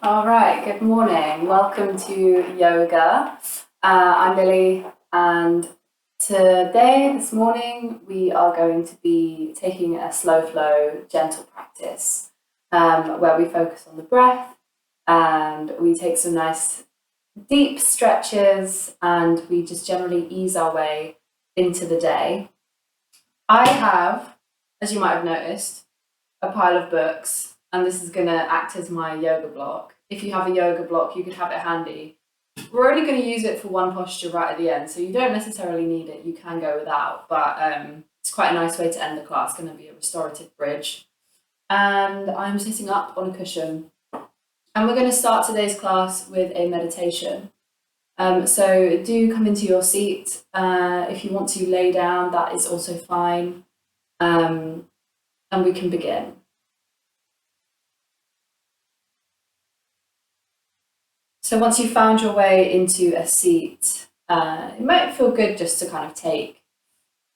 All right, good morning. Welcome to yoga. I'm Lily, and this morning, we are going to be taking a slow flow, gentle practice where we focus on the breath and we take some nice deep stretches and we just generally ease our way into the day. I have, as you might have noticed, a pile of books, and this is going to act as my yoga block. If you have a yoga block, you could have it handy. We're only going to use it for one posture right at the end, so you don't necessarily need it. You can go without, but it's quite a nice way to end the class. It's going to be a restorative bridge. And I'm sitting up on a cushion. And we're going to start today's class with a meditation. So do come into your seat. If you want to lay down, that is also fine. And we can begin. So once you've found your way into a seat, it might feel good just to kind of take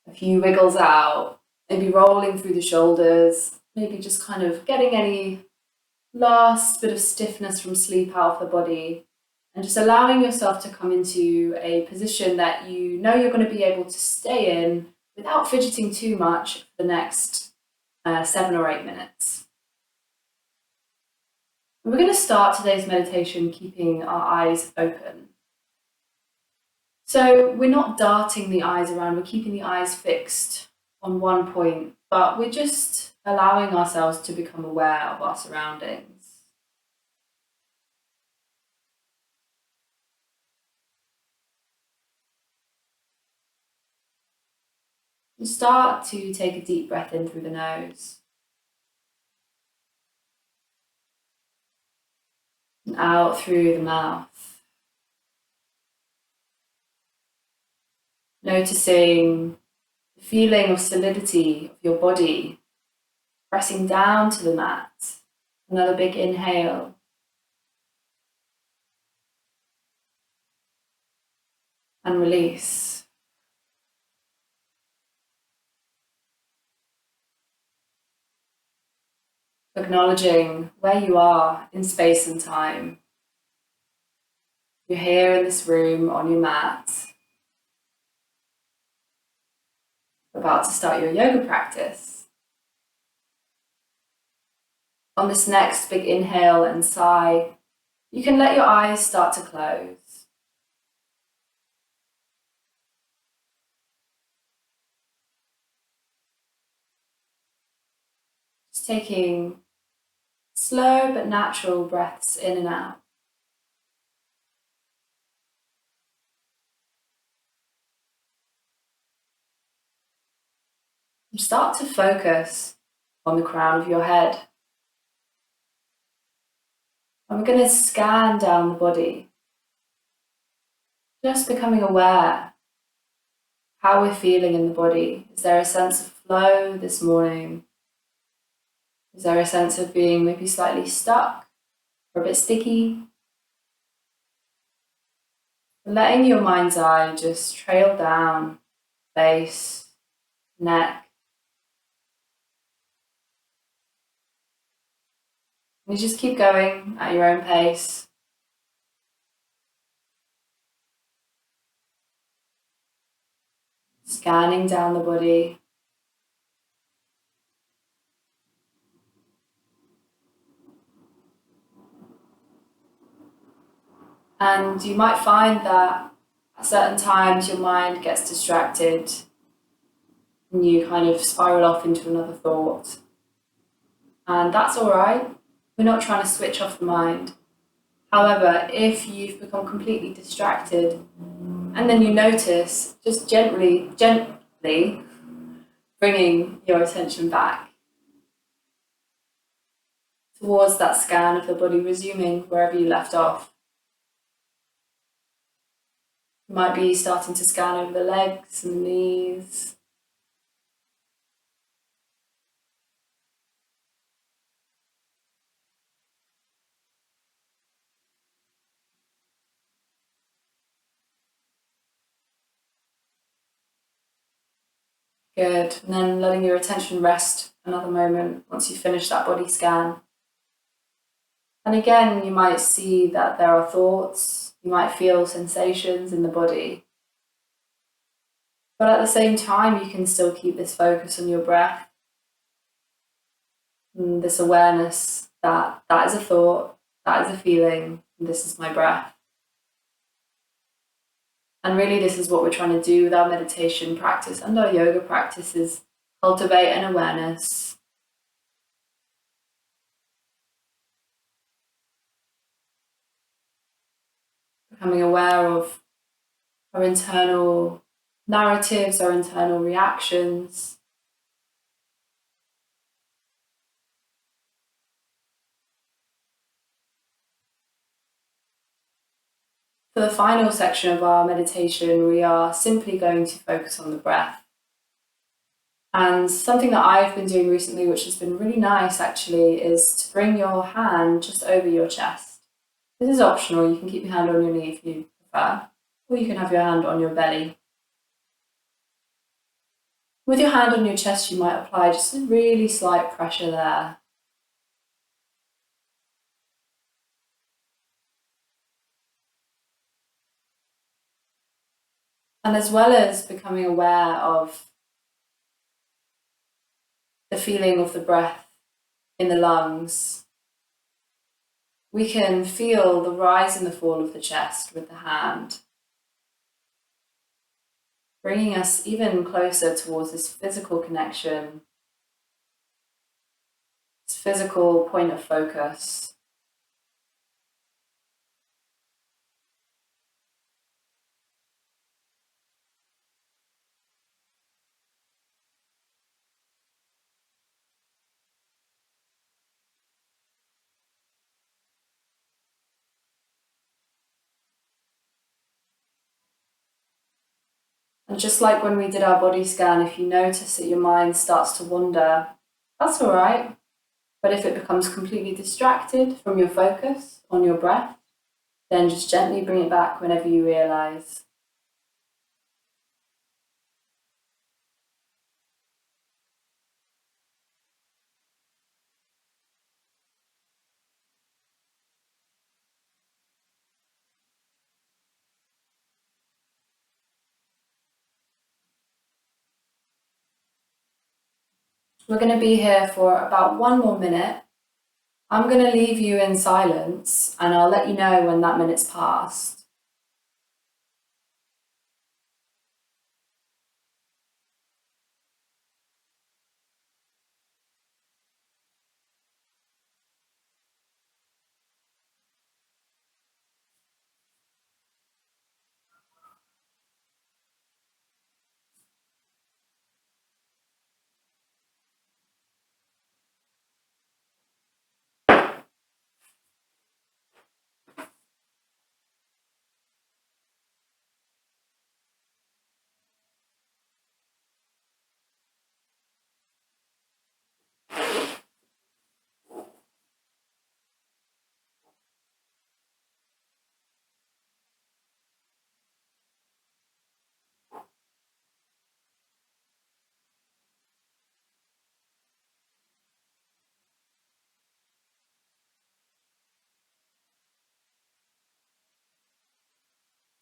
a few wiggles out, maybe rolling through the shoulders, maybe just kind of getting any last bit of stiffness from sleep out of the body, and just allowing yourself to come into a position that you know you're going to be able to stay in without fidgeting too much for the next 7 or 8 minutes. We're going to start today's meditation keeping our eyes open. So we're not darting the eyes around, we're keeping the eyes fixed on one point, but we're just allowing ourselves to become aware of our surroundings. And start to take a deep breath in through the nose. And out through the mouth. Noticing the feeling of solidity of your body pressing down to the mat. Another big inhale. And release. Acknowledging where you are in space and time. You're here in this room on your mat, about to start your yoga practice. On this next big inhale and sigh, you can let your eyes start to close. Just taking slow but natural breaths in and out. And start to focus on the crown of your head. And we're going to scan down the body, just becoming aware how we're feeling in the body. Is there a sense of flow this morning? Is there a sense of being maybe slightly stuck or a bit sticky? Letting your mind's eye just trail down, face, neck. You just keep going at your own pace. Scanning down the body. And you might find that at certain times your mind gets distracted and you kind of spiral off into another thought. And that's all right. We're not trying to switch off the mind. However, if you've become completely distracted and then you notice, just gently bringing your attention back towards that scan of the body, resuming wherever you left off. You might be starting to scan over the legs and the knees. Good. And then letting your attention rest another moment once you finish that body scan. And again, you might see that there are thoughts, you might feel sensations in the body. But at the same time, you can still keep this focus on your breath. And this awareness that that is a thought, that is a feeling, and this is my breath. And really, this is what we're trying to do with our meditation practice and our yoga practice, is cultivate an awareness. Becoming aware of our internal narratives, our internal reactions. For the final section of our meditation, we are simply going to focus on the breath. And something that I've been doing recently, which has been really nice actually, is to bring your hand just over your chest. This is optional, you can keep your hand on your knee if you prefer, or you can have your hand on your belly. With your hand on your chest, you might apply just a really slight pressure there. And as well as becoming aware of the feeling of the breath in the lungs, we can feel the rise and the fall of the chest with the hand, bringing us even closer towards this physical connection, this physical point of focus. And just like when we did our body scan, if you notice that your mind starts to wander, that's all right. But if it becomes completely distracted from your focus on your breath, then just gently bring it back whenever you realize. We're going to be here for about 1 more minute. I'm going to leave you in silence and I'll let you know when that minute's passed.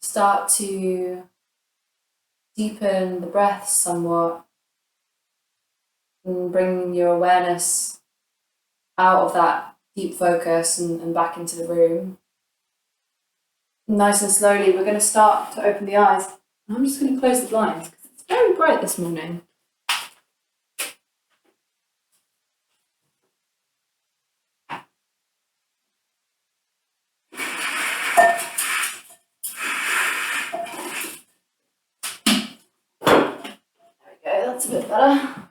Start to deepen the breath somewhat and bring your awareness out of that deep focus and back into the room. Nice and slowly, we're going to start to open the eyes. I'm just going to close the blinds because it's very bright this morning. That's a bit better.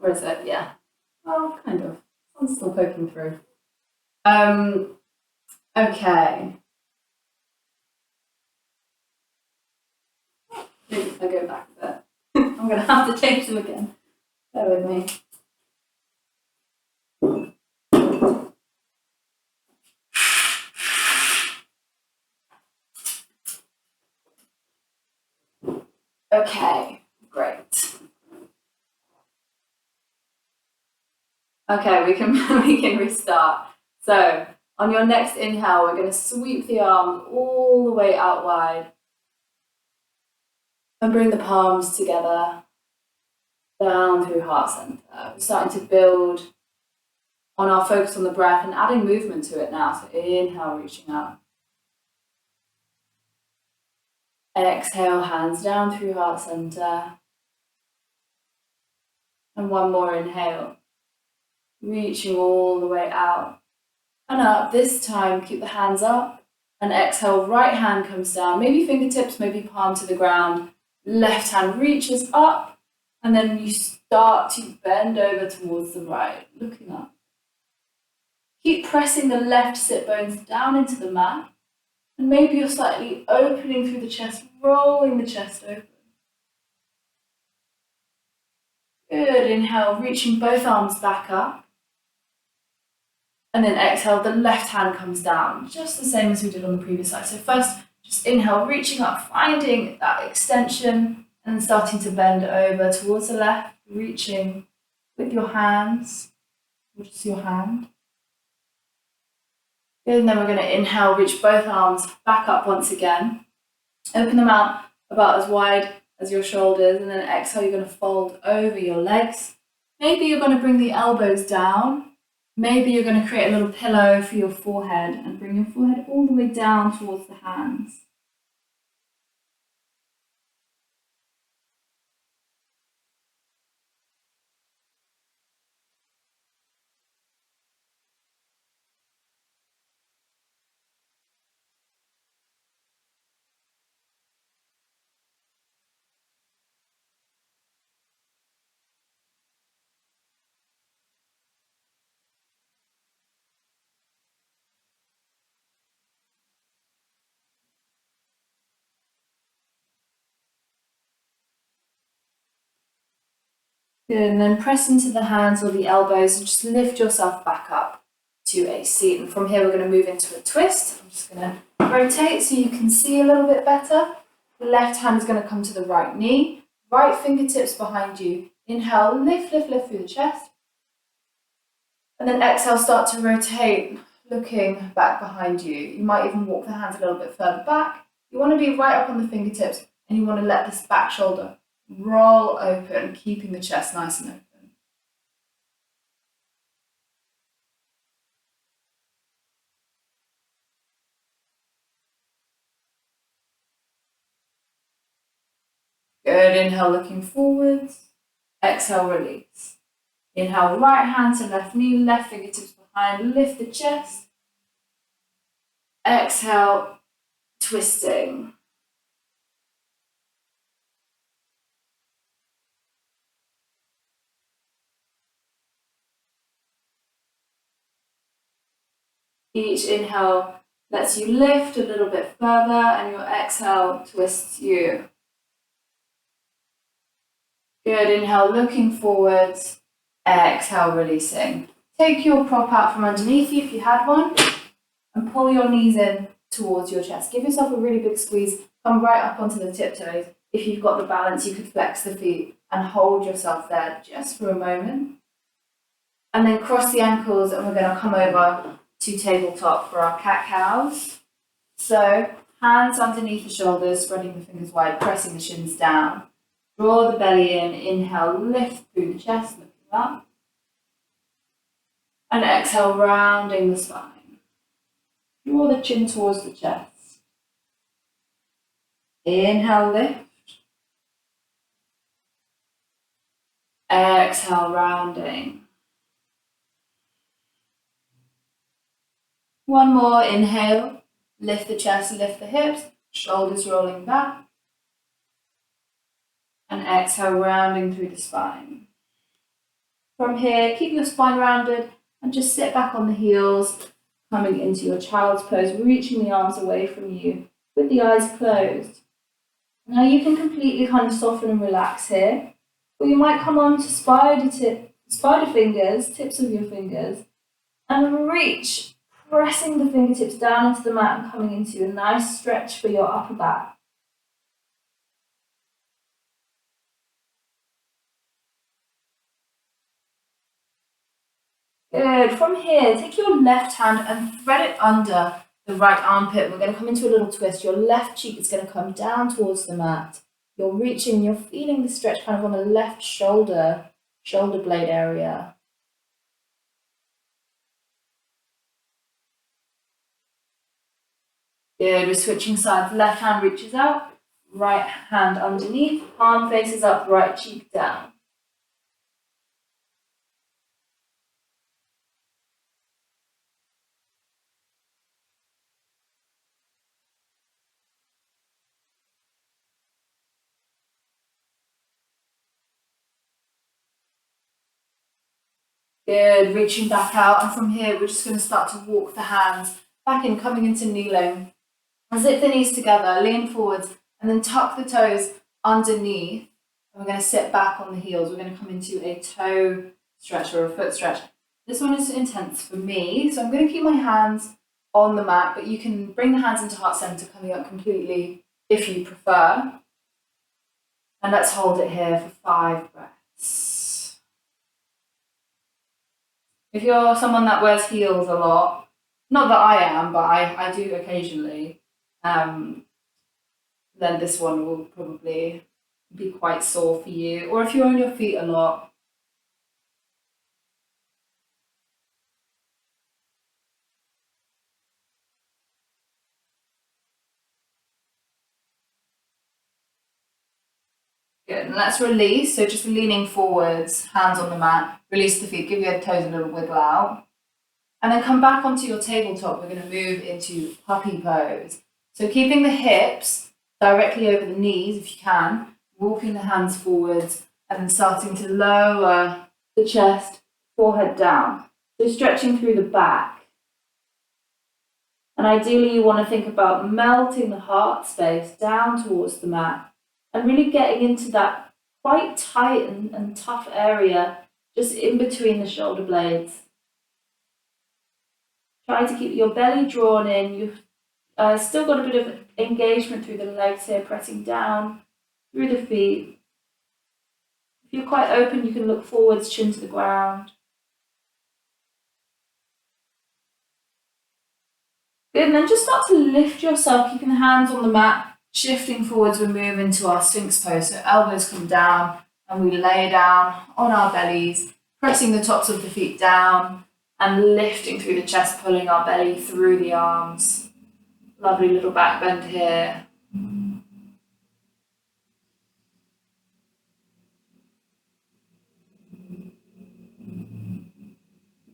Or is it? Yeah. Well, kind of. Sun's still poking through. Okay. If I go back a bit, I'm going to have to change them again. Bear with me. Okay, great. Okay, we can restart. So On your next inhale, we're going to sweep the arms all the way out wide and bring the palms together down through heart center. We're starting to build on our focus on the breath and adding movement to it now. So inhale, reaching up. Exhale, hands down through heart center. And one more inhale, reaching all the way out and up. This time, keep the hands up and exhale, right hand comes down, maybe fingertips, maybe palm to the ground. Left hand reaches up and then you start to bend over towards the right, looking up. Keep pressing the left sit bones down into the mat and maybe you're slightly opening through the chest, rolling the chest open. Good, inhale, reaching both arms back up. And then exhale, the left hand comes down, just the same as we did on the previous side. So first, just inhale, reaching up, finding that extension, and then starting to bend over towards the left, reaching with your hands, or just your hand. Good, and then we're going to inhale, reach both arms back up once again. Open them out about as wide as your shoulders, and then exhale, you're going to fold over your legs. Maybe you're going to bring the elbows down. Maybe you're going to create a little pillow for your forehead and bring your forehead all the way down towards the hands. Good, and then press into the hands or the elbows and just lift yourself back up to a seat. And from here, we're going to move into a twist. I'm just going to rotate so you can see a little bit better. The left hand is going to come to the right knee, right fingertips behind you. Inhale, lift, lift, lift through the chest. And then exhale, start to rotate, looking back behind you. You might even walk the hands a little bit further back. You want to be right up on the fingertips and you want to let this back shoulder roll open, keeping the chest nice and open. Good, inhale, looking forwards. Exhale, release. Inhale, right hand to left knee, left fingertips behind, lift the chest. Exhale, twisting. Each inhale lets you lift a little bit further and your exhale twists you. Good, inhale, looking forwards. Exhale, releasing. Take your prop out from underneath you if you had one and pull your knees in towards your chest. Give yourself a really big squeeze. Come right up onto the tiptoes. If you've got the balance, you could flex the feet and hold yourself there just for a moment. And then cross the ankles and we're going to come over to tabletop for our cat-cows. So hands underneath the shoulders, spreading the fingers wide, pressing the shins down. Draw the belly in, inhale, lift through the chest, looking up. And exhale, rounding the spine. Draw the chin towards the chest. Inhale, lift. Exhale, rounding. One more, inhale, lift the chest, lift the hips, shoulders rolling back. And exhale, rounding through the spine. From here, keep your spine rounded and just sit back on the heels, coming into your child's pose, reaching the arms away from you with the eyes closed. Now you can completely kind of soften and relax here, or you might come on to spider fingers, tips of your fingers, and reach, pressing the fingertips down into the mat and coming into a nice stretch for your upper back. Good. From here, take your left hand and thread it under the right armpit. We're going to come into a little twist. Your left cheek is going to come down towards the mat. You're reaching, you're feeling the stretch kind of on the left shoulder blade area. Good. We're switching sides. Left hand reaches out, right hand underneath, palm faces up, right cheek down. Good, reaching back out, and from here we're just going to start to walk the hands back in, coming into kneeling. Zip the knees together, lean forwards, and then tuck the toes underneath. And we're going to sit back on the heels. We're going to come into a toe stretch or a foot stretch. This one is intense for me, so I'm going to keep my hands on the mat, but you can bring the hands into heart center, coming up completely if you prefer. And let's hold it here for 5 breaths. If you're someone that wears heels a lot, not that I am, but I do occasionally, then this one will probably be quite sore for you. Or if you're on your feet a lot, good. And let's release. So just leaning forwards, hands on the mat, release the feet, give your toes a little wiggle out. And then come back onto your tabletop. We're going to move into puppy pose. So keeping the hips directly over the knees if you can, walking the hands forwards, and then starting to lower the chest, forehead down. So stretching through the back. And ideally you want to think about melting the heart space down towards the mat and really getting into that quite tight and tough area just in between the shoulder blades. Try to keep your belly drawn in. You've still got a bit of engagement through the legs here, pressing down through the feet. If you're quite open, you can look forwards, chin to the ground. Good, and then just start to lift yourself, keeping the hands on the mat, shifting forwards. We move into our Sphinx pose. So elbows come down and we lay down on our bellies, pressing the tops of the feet down and lifting through the chest, pulling our belly through the arms. Lovely little back bend here.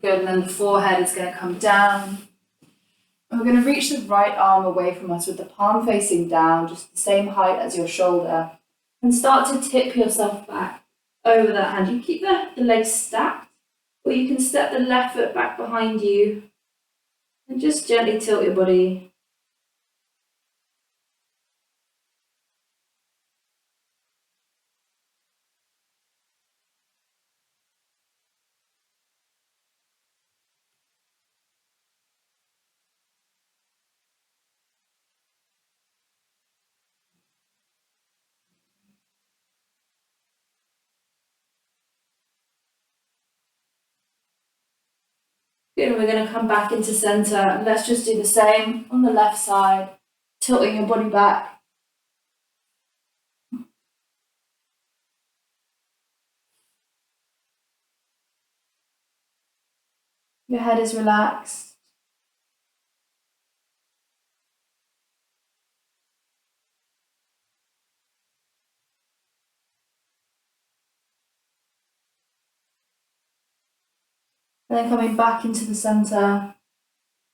Good, and then the forehead is going to come down. And we're going to reach the right arm away from us with the palm facing down, just the same height as your shoulder. And start to tip yourself back over that hand. You keep the legs stacked, or you can step the left foot back behind you and just gently tilt your body. Good, and we're going to come back into center. And let's just do the same on the left side, tilting your body back. Your head is relaxed. And then coming back into the center.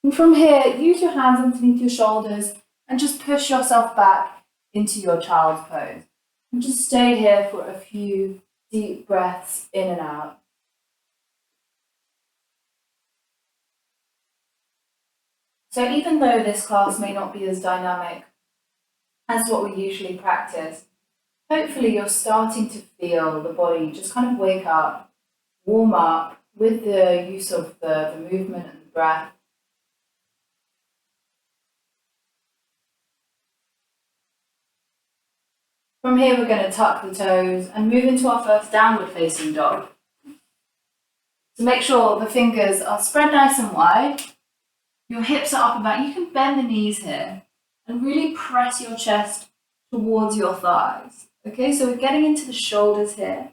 And from here, use your hands underneath your shoulders and just push yourself back into your child's pose. And just stay here for a few deep breaths in and out. So even though this class may not be as dynamic as what we usually practice, hopefully you're starting to feel the body just kind of wake up, warm up with the use of the movement and the breath. From here, we're going to tuck the toes and move into our first downward facing dog. So make sure the fingers are spread nice and wide. Your hips are up and back. You can bend the knees here and really press your chest towards your thighs. Okay, so we're getting into the shoulders here.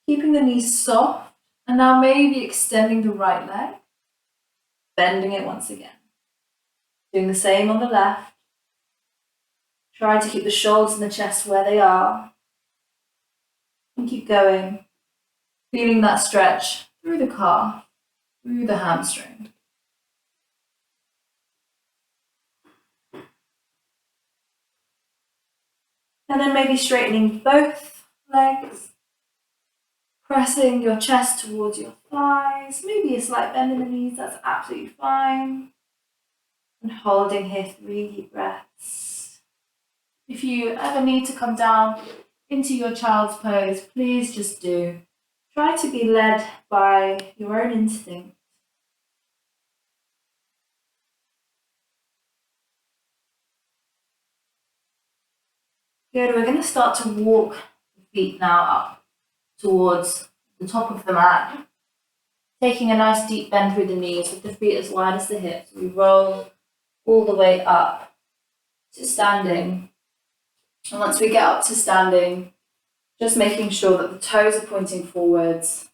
Keeping the knees soft, and now maybe extending the right leg, bending it once again. Doing the same on the left. Try to keep the shoulders and the chest where they are. And keep going. Feeling that stretch through the calf, through the hamstring. And then maybe straightening both legs. Pressing your chest towards your thighs. Maybe a slight bend in the knees, that's absolutely fine. And holding here 3 deep breaths. If you ever need to come down into your child's pose, please just do. Try to be led by your own instinct. Good, we're going to start to walk the feet now up towards the top of the mat. Taking a nice deep bend through the knees with the feet as wide as the hips. We roll all the way up to standing. And once we get up to standing, just making sure that the toes are pointing forwards.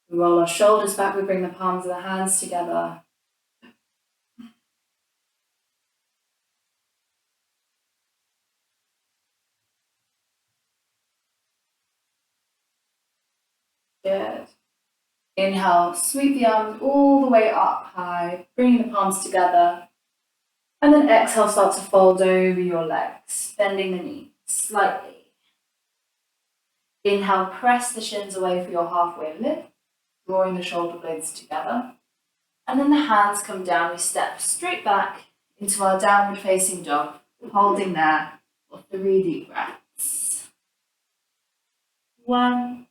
We roll our shoulders back, we bring the palms of the hands together. Good. Inhale, sweep the arms all the way up high, bringing the palms together. And then exhale, start to fold over your legs, bending the knees slightly. Inhale, press the shins away for your halfway lift, drawing the shoulder blades together. And then the hands come down, we step straight back into our downward facing dog, holding there for 3 deep breaths. 1,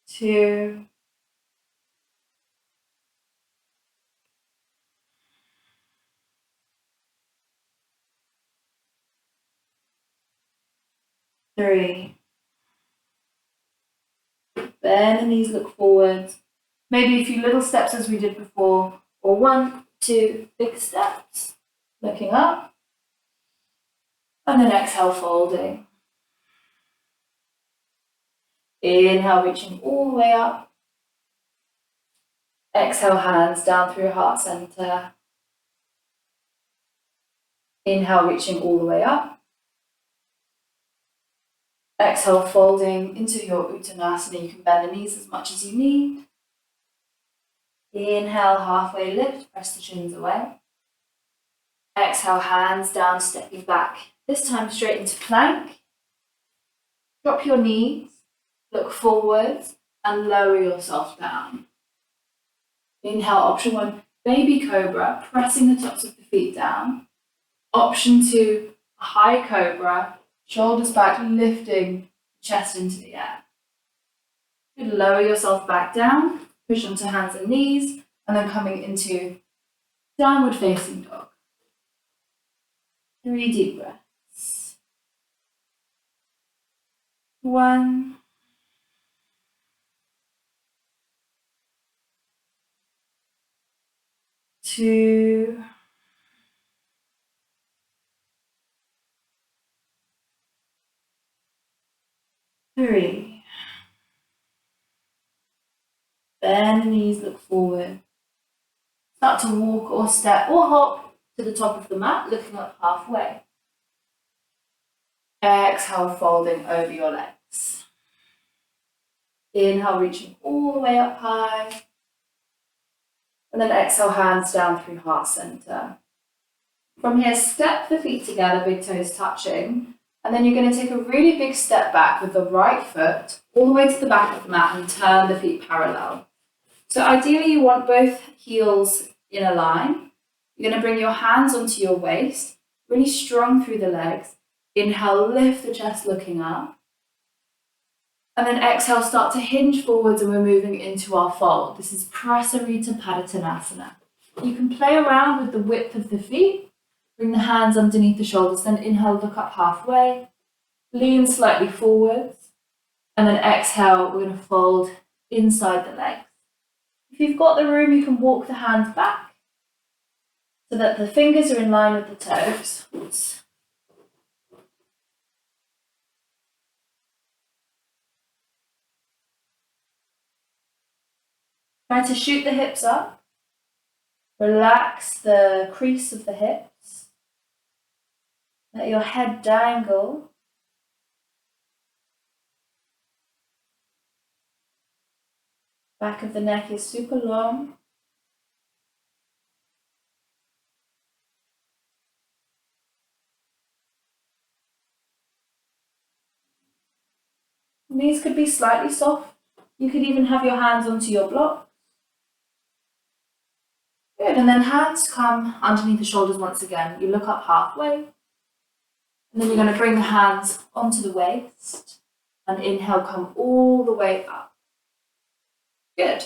2, 3. Bend the knees, look forward. Maybe a few little steps as we did before, or 1, 2 big steps. Looking up. And then exhale, folding. Inhale, reaching all the way up. Exhale, hands down through heart center. Inhale, reaching all the way up. Exhale, folding into your Uttanasana. You can bend the knees as much as you need. Inhale, halfway lift, press the shins away. Exhale, hands down, stepping back. This time straight into plank. Drop your knees, look forwards, and lower yourself down. Inhale, option 1, baby cobra, pressing the tops of the feet down. Option 2, high cobra, shoulders back, lifting chest into the air. You lower yourself back down, push onto hands and knees, and then coming into downward facing dog. 3 deep breaths. 1, 2, 3. Bend the knees, look forward. Start to walk or step or hop to the top of the mat, looking up halfway. Exhale, folding over your legs. Inhale, reaching all the way up high. And then exhale, hands down through heart center. From here, step the feet together, big toes touching. And then you're going to take a really big step back with the right foot all the way to the back of the mat and turn the feet parallel. So ideally you want both heels in a line. You're going to bring your hands onto your waist, really strong through the legs. Inhale, lift the chest looking up. And then exhale, start to hinge forwards and we're moving into our fold. This is Restorative Paratanasana. You can play around with the width of the feet. Bring the hands underneath the shoulders, then inhale, look up halfway. lean slightly forwards, and then exhale, we're going to fold inside the legs. If you've got the room, you can walk the hands back so that the fingers are in line with the toes. Try to shoot the hips up. Relax the crease of the hips. Let your head dangle. Back of the neck is super long. Knees could be slightly soft. You could even have your hands onto your block. Good, and then hands come underneath the shoulders once again. You look up halfway, and then you're going to bring the hands onto the waist, and inhale, come all the way up. Good.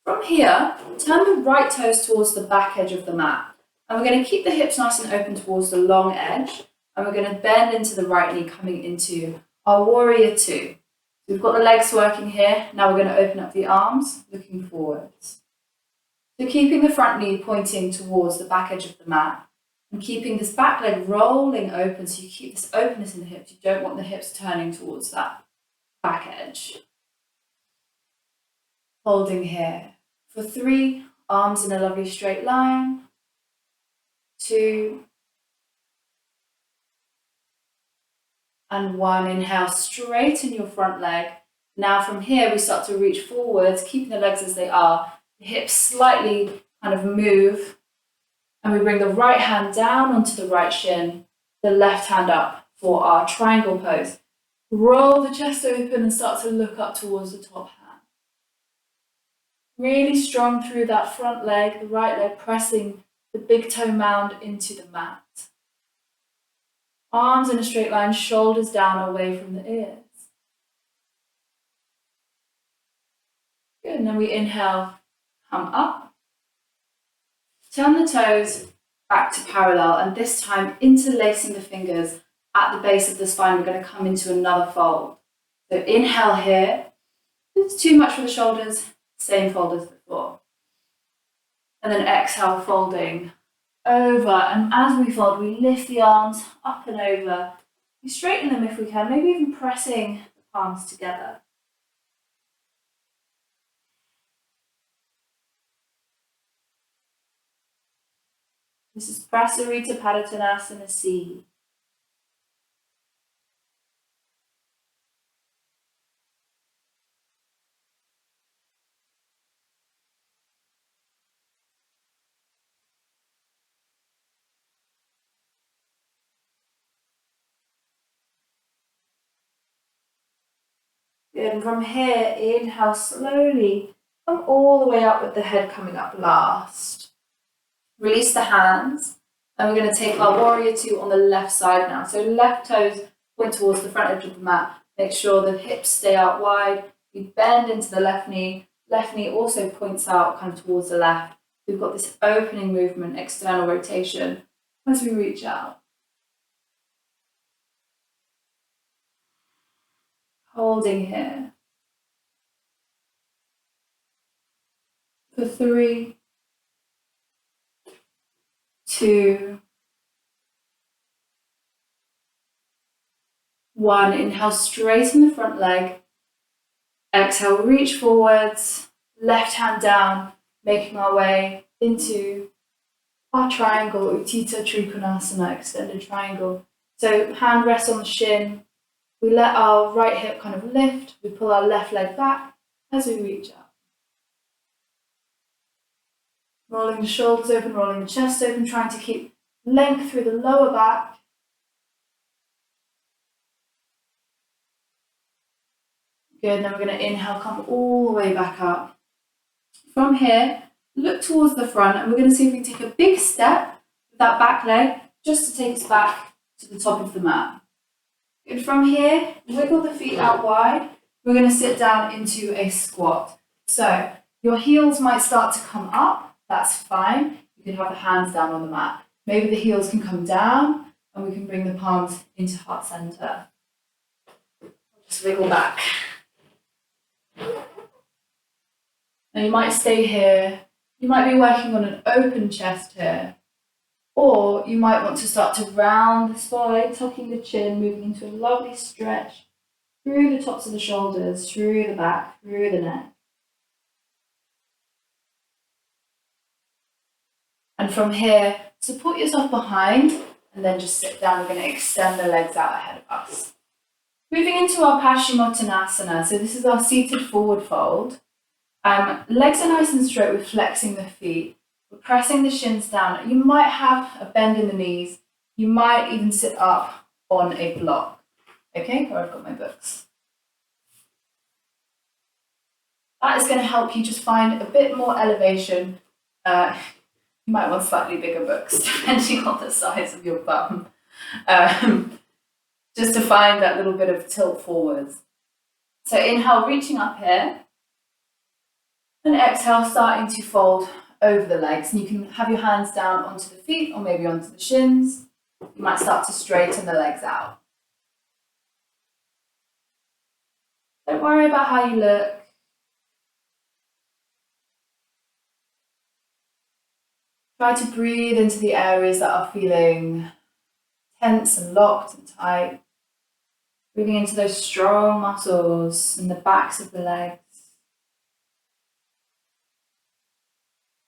From here, turn the right toes towards the back edge of the mat, and we're going to keep the hips nice and open towards the long edge, and we're going to bend into the right knee, coming into our warrior two. We've got the legs working here. Now we're going to open up the arms, looking forwards. So keeping the front knee pointing towards the back edge of the mat and keeping this back leg rolling open, so you keep this openness in the hips. You don't want the hips turning towards that back edge. Holding here for 3, arms in a lovely straight line. 2, and 1. Inhale, straighten your front leg. Now from here, we start to reach forwards, keeping the legs as they are. The hips slightly kind of move, and we bring the right hand down onto the right shin, the left hand up for our triangle pose. Roll the chest open and start to look up towards the top hand. Really strong through that front leg, the right leg pressing the big toe mound into the mat. Arms in a straight line, shoulders down away from the ears. Good, and then we inhale, come up. Turn the toes back to parallel, and this time interlacing the fingers at the base of the spine. We're going to come into another fold. So inhale here. If it's too much for the shoulders, same fold as before. And then exhale, folding over, and as we fold, we lift the arms up and over. We straighten them if we can, maybe even pressing the palms together. This is Restorative Paratanasana C. Good, and from here, inhale slowly, come all the way up with the head coming up last. Release the hands, and we're going to take our warrior two on the left side now. So left toes point towards the front edge of the mat. Make sure the hips stay out wide. We bend into the left knee. Left knee also points out kind of towards the left. We've got this opening movement, external rotation as we reach out. Holding here for 3, 2, 1. Inhale, straighten the front leg. Exhale, reach forwards, left hand down, making our way into our triangle, Utthita Trikonasana, extended triangle. So hand rests on the shin. We let our right hip kind of lift. We pull our left leg back as we reach out. Rolling the shoulders open, rolling the chest open, trying to keep length through the lower back. Good, then we're going to inhale, come all the way back up. From here, look towards the front, and we're going to see if we can take a big step with that back leg, just to take us back to the top of the mat. Good, from here, wiggle the feet out wide. We're going to sit down into a squat. So your heels might start to come up, that's fine. You can have the hands down on the mat. Maybe the heels can come down, and we can bring the palms into heart center. Just wiggle back. Now you might stay here. You might be working on an open chest here. Or you might want to start to round the spine, tucking the chin, moving into a lovely stretch through the tops of the shoulders, through the back, through the neck. And from here, support yourself behind and then just sit down. We're going to extend the legs out ahead of us. Moving into our Paratanasana. So this is our seated forward fold. Legs are nice and straight with flexing the feet. We're pressing the shins down. You might have a bend in the knees. You might even sit up on a block. Okay, where I've got my books. That is going to help you just find a bit more elevation. You might want slightly bigger books, depending on the size of your bum. Just to find that little bit of tilt forwards. So inhale, reaching up here. And exhale, starting to fold over the legs. And you can have your hands down onto the feet or maybe onto the shins. You might start to straighten the legs out. Don't worry about how you look. Try to breathe into the areas that are feeling tense and locked and tight. Breathing into those strong muscles in the backs of the legs.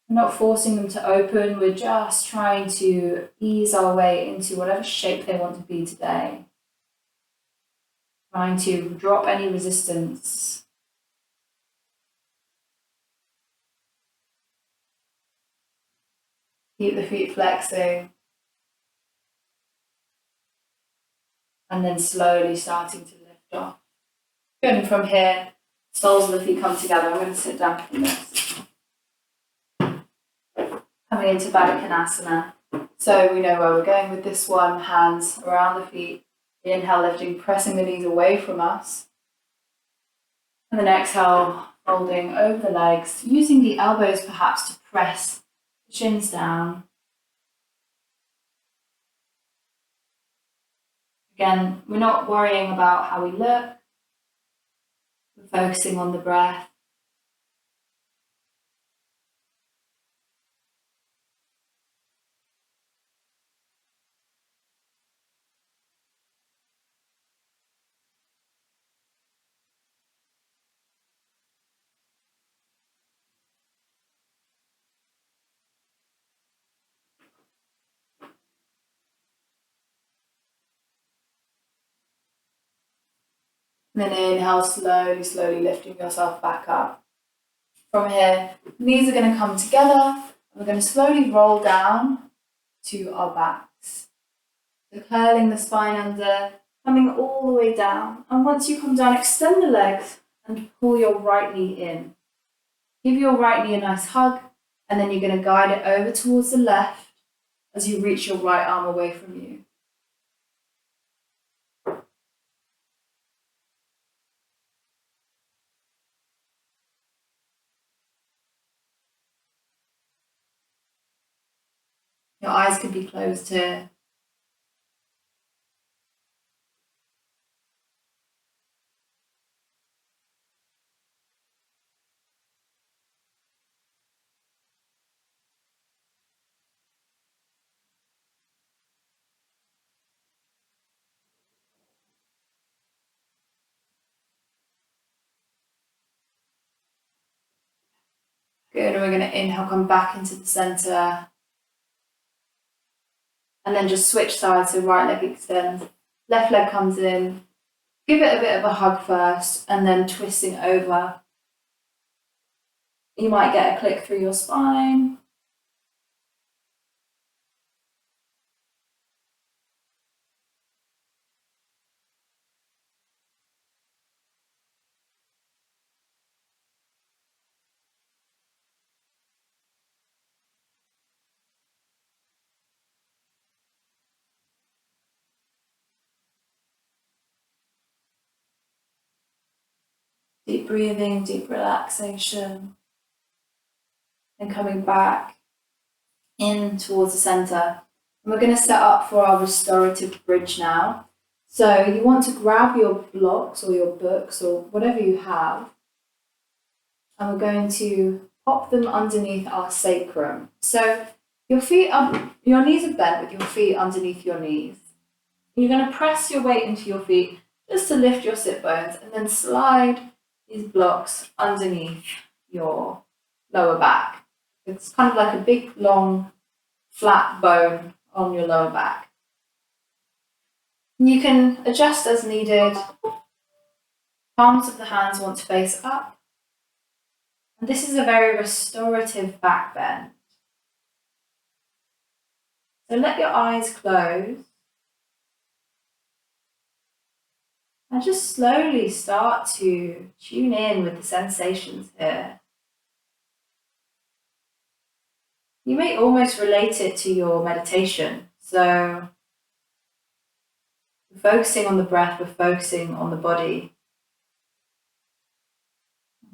We're not forcing them to open, we're just trying to ease our way into whatever shape they want to be today. Trying to drop any resistance. Keep the feet flexing. And then slowly starting to lift off. Good, and from here, soles of the feet come together. I'm going to sit down from this. Coming into Badikanasana. So we know where we're going with this one. Hands around the feet. Inhale, lifting, pressing the knees away from us. And then exhale, folding over the legs, using the elbows perhaps to press the shins down. Again, we're not worrying about how we look. We're focusing on the breath. And then inhale, slowly lifting yourself back up. From here, knees are going to come together. We're going to slowly roll down to our backs. So curling the spine under, coming all the way down. And once you come down, extend the legs and pull your right knee in. Give your right knee a nice hug, and then you're going to guide it over towards the left as you reach your right arm away from you. Your eyes could be closed here. Good, and we're going to inhale, come back into the center. And then just switch sides, so right leg extends, left leg comes in. Give it a bit of a hug first, and then twisting over. You might get a click through your spine. Deep breathing, deep relaxation. And coming back in towards the center. And we're going to set up for our restorative bridge now. So you want to grab your blocks or your books or whatever you have, and we're going to pop them underneath our sacrum. So your knees are bent with your feet underneath your knees. You're going to press your weight into your feet just to lift your sit bones, and then slide these blocks underneath your lower back. It's kind of like a big, long, flat bone on your lower back. You can adjust as needed. Palms of the hands want to face up. And this is a very restorative back bend. So let your eyes close. And just slowly start to tune in with the sensations here. You may almost relate it to your meditation. So we're focusing on the breath, we're focusing on the body.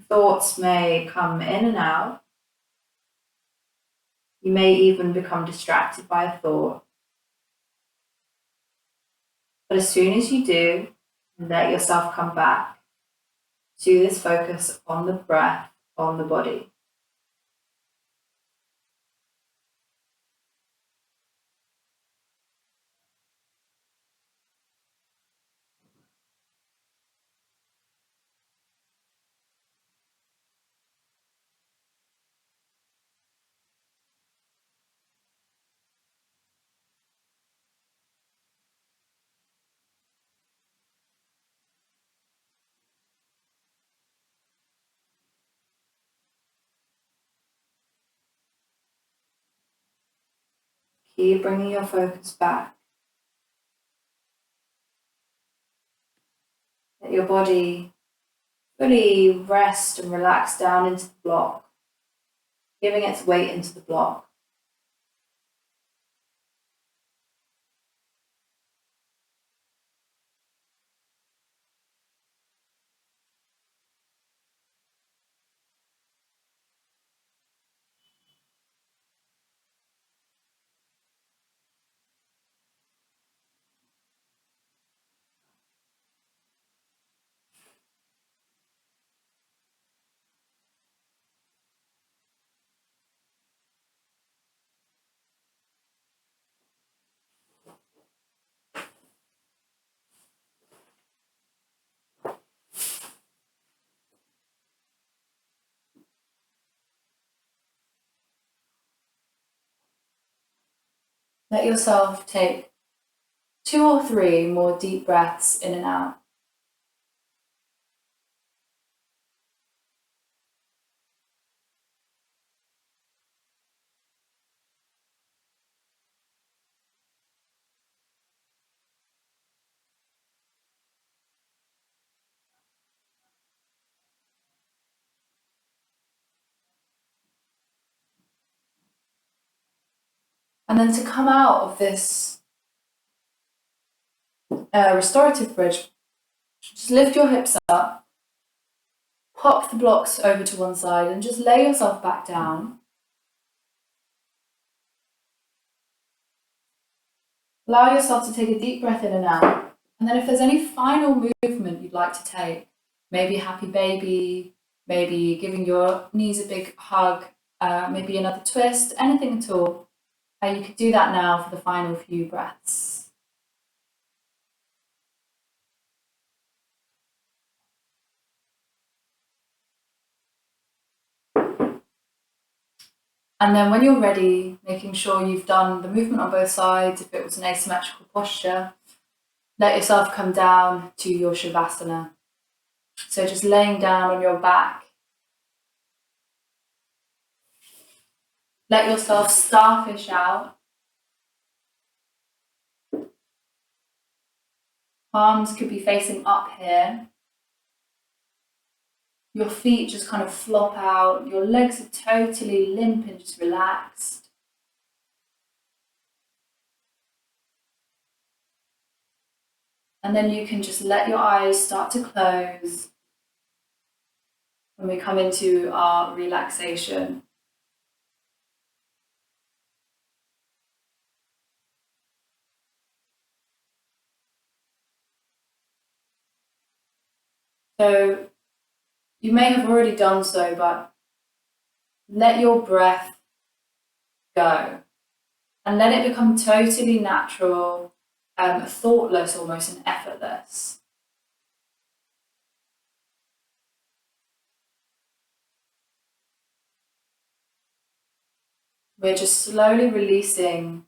Thoughts may come in and out. You may even become distracted by a thought. But as soon as you do, let yourself come back to this focus on the breath, on the body. Keep bringing your focus back. Let your body fully rest and relax down into the block, giving its weight into the block. Let yourself take 2 or 3 more deep breaths in and out. And then to come out of this restorative bridge, just lift your hips up, pop the blocks over to one side, and just lay yourself back down. Allow yourself to take a deep breath in and out. And then if there's any final movement you'd like to take, maybe a happy baby, maybe giving your knees a big hug, maybe another twist, anything at all, you could do that now for the final few breaths. And then when you're ready, making sure you've done the movement on both sides, if it was an asymmetrical posture, let yourself come down to your Shavasana. So just laying down on your back. Let yourself starfish out. Palms could be facing up here. Your feet just kind of flop out. Your legs are totally limp and just relaxed. And then you can just let your eyes start to close when we come into our relaxation. So you may have already done so, but let your breath go and let it become totally natural, thoughtless almost, and effortless. We're just slowly releasing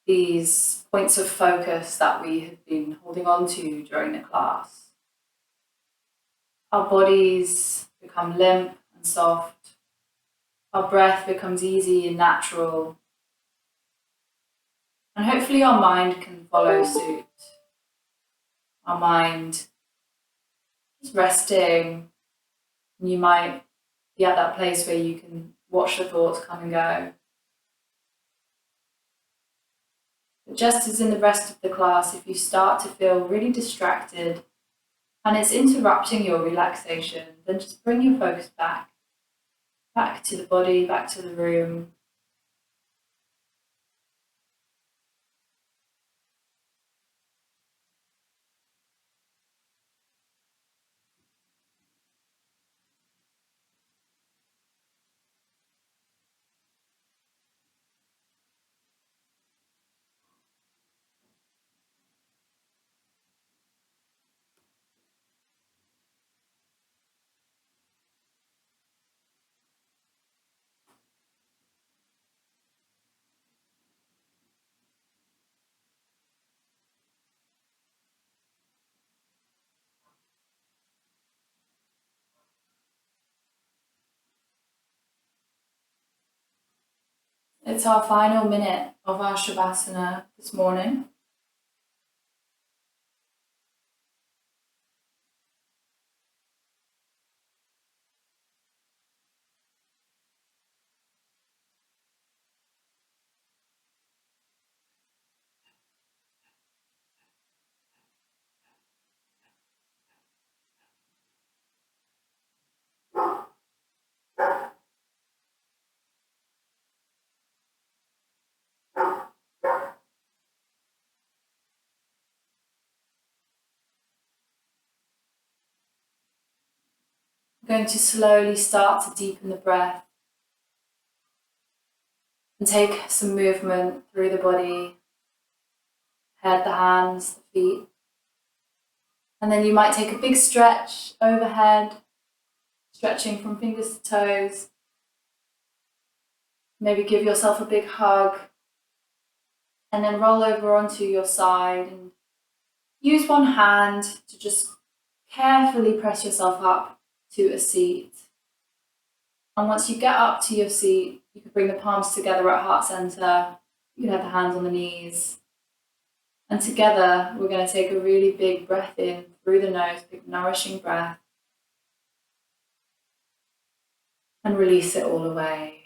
these points of focus that we have been holding on to during the class. Our bodies become limp and soft. Our breath becomes easy and natural. And hopefully our mind can follow suit. Our mind is resting. And you might be at that place where you can watch the thoughts come and go. But just as in the rest of the class, if you start to feel really distracted and it's interrupting your relaxation, then just bring your focus back to the body, back to the room. It's our final minute of our Shavasana this morning. I'm going to slowly start to deepen the breath and take some movement through the body, head, the hands, the feet. And then you might take a big stretch overhead, stretching from fingers to toes. Maybe give yourself a big hug and then roll over onto your side and use one hand to just carefully press yourself up to a seat. And once you get up to your seat, you can bring the palms together at heart center. You can have the hands on the knees. And together, we're going to take a really big breath in through the nose, big nourishing breath. And release it all away.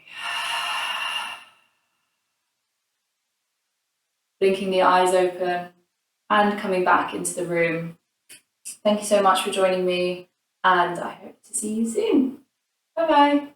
Blinking the eyes open and coming back into the room. Thank you so much for joining me, and I hope to see you soon. Bye-bye.